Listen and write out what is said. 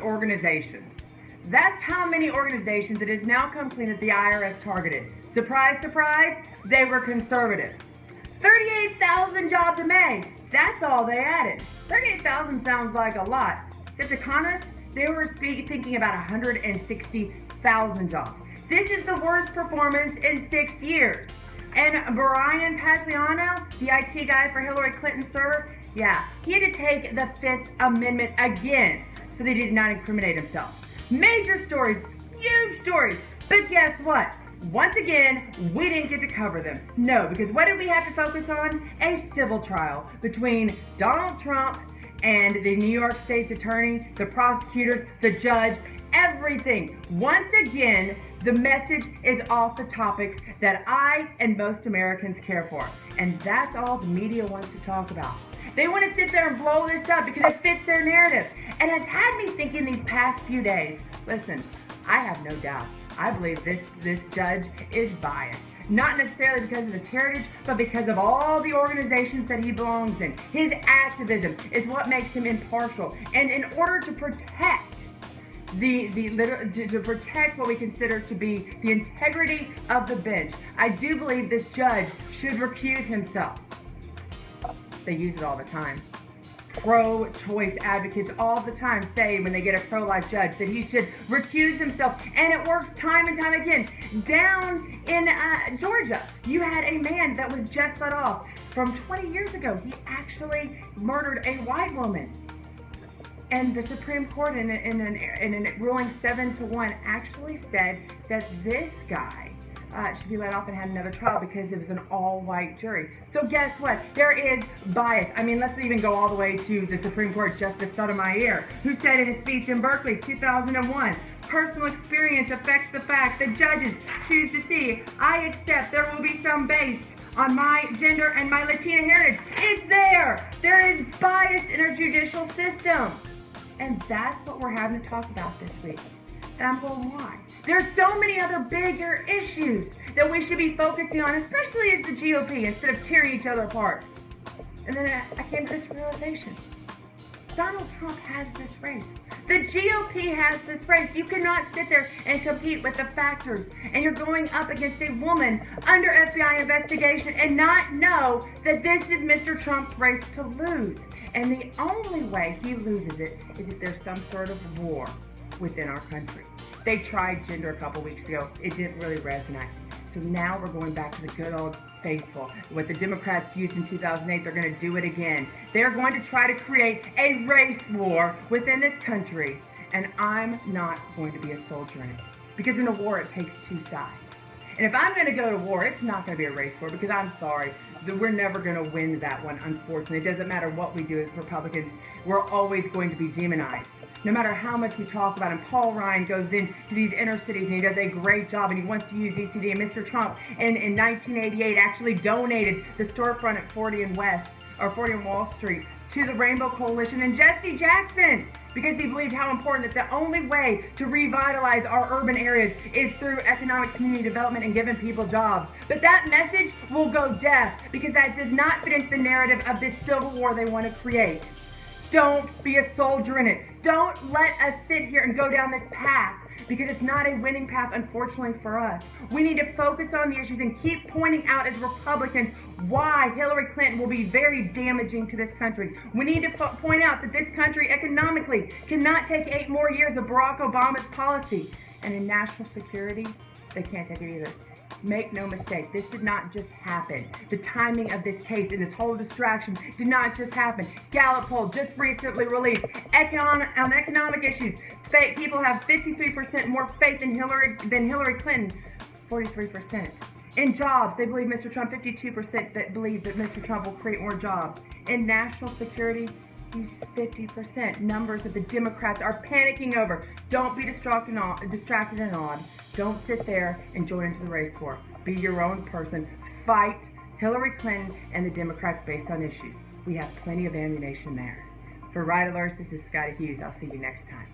organizations. That's how many organizations it has now come clean that the IRS targeted. Surprise, surprise, they were conservative. 38,000 jobs in May. That's all they added. 38,000 sounds like a lot. Except economists, they were thinking about 160,000 jobs. This is the worst performance in 6 years. And Brian Pagliano, the IT guy for Hillary Clinton's server, yeah, he had to take the Fifth Amendment again so that he did not incriminate himself. Major stories, huge stories, but guess what? Once again, we didn't get to cover them. No, because what did we have to focus on? A civil trial between Donald Trump and the New York State's attorney, the prosecutors, the judge, everything. Once again, the message is off the topics that I and most Americans care for. And that's all the media wants to talk about. They want to sit there and blow this up because it fits their narrative. And it's had me thinking these past few days, listen, I have no doubt. I believe this judge is biased. Not necessarily because of his heritage, but because of all the organizations that he belongs in. His activism is what makes him impartial. And in order to protect to protect what we consider to be the integrity of the bench, I do believe this judge should recuse himself. They use it all the time. Pro-choice advocates all the time say when they get a pro-life judge that he should recuse himself, and it works time and time again. Down in Georgia, you had a man that was just let off from 20 years ago. He actually murdered a white woman, and the Supreme Court in a ruling 7-1 actually said that this guy should be let off and had another trial because it was an all-white jury. So guess what? There is bias. I mean, let's even go all the way to the Supreme Court Justice Sotomayor, who said in his speech in Berkeley, 2001, personal experience affects the fact that judges choose to see. I accept there will be some based on my gender and my Latina heritage. It's there. There is bias in our judicial system. And that's what we're having to talk about this week. And I'm going, why? There's so many other bigger issues that we should be focusing on, especially as the GOP, instead of tearing each other apart. And then I came to this realization. Donald Trump has this race. The GOP has this race. You cannot sit there and compete with the factors, and you're going up against a woman under FBI investigation and not know that this is Mr. Trump's race to lose. And the only way he loses it is if there's some sort of war within our country. They tried gender a couple weeks ago. It didn't really resonate. So now we're going back to the good old faithful. What the Democrats used in 2008, they're going to do it again. They're going to try to create a race war within this country. And I'm not going to be a soldier in it. Because in a war, it takes two sides. And if I'm going to go to war, it's not going to be a race war, because I'm sorry, we're never going to win that one, unfortunately. It doesn't matter what we do as Republicans. We're always going to be demonized. No matter how much we talk about him. Paul Ryan goes into these inner cities and he does a great job, and he wants to use ECD. And Mr. Trump in 1988 actually donated the storefront at 40 and Wall Street to the Rainbow Coalition and Jesse Jackson, because he believed how important that the only way to revitalize our urban areas is through economic community development and giving people jobs. But that message will go deaf because that does not fit into the narrative of this civil war they want to create. Don't be a soldier in it. Don't let us sit here and go down this path, because it's not a winning path, unfortunately, for us. We need to focus on the issues and keep pointing out as Republicans why Hillary Clinton will be very damaging to this country. We need to point out that this country economically cannot take 8 more years of Barack Obama's policy. And in national security, they can't take it either. Make no mistake, this did not just happen. The timing of this case and this whole distraction did not just happen. Gallup poll just recently released on economic issues. People have 53% more faith in Hillary Clinton, 43%. In jobs, they believe Mr. Trump, 52% that believe that Mr. Trump will create more jobs. In national security, he's 50%. Numbers that the Democrats are panicking over. Don't be distracted and awed. Don't sit there and join into the race war. Be your own person. Fight Hillary Clinton and the Democrats based on issues. We have plenty of ammunition there. For Right Alerts, this is Scotty Hughes. I'll see you next time.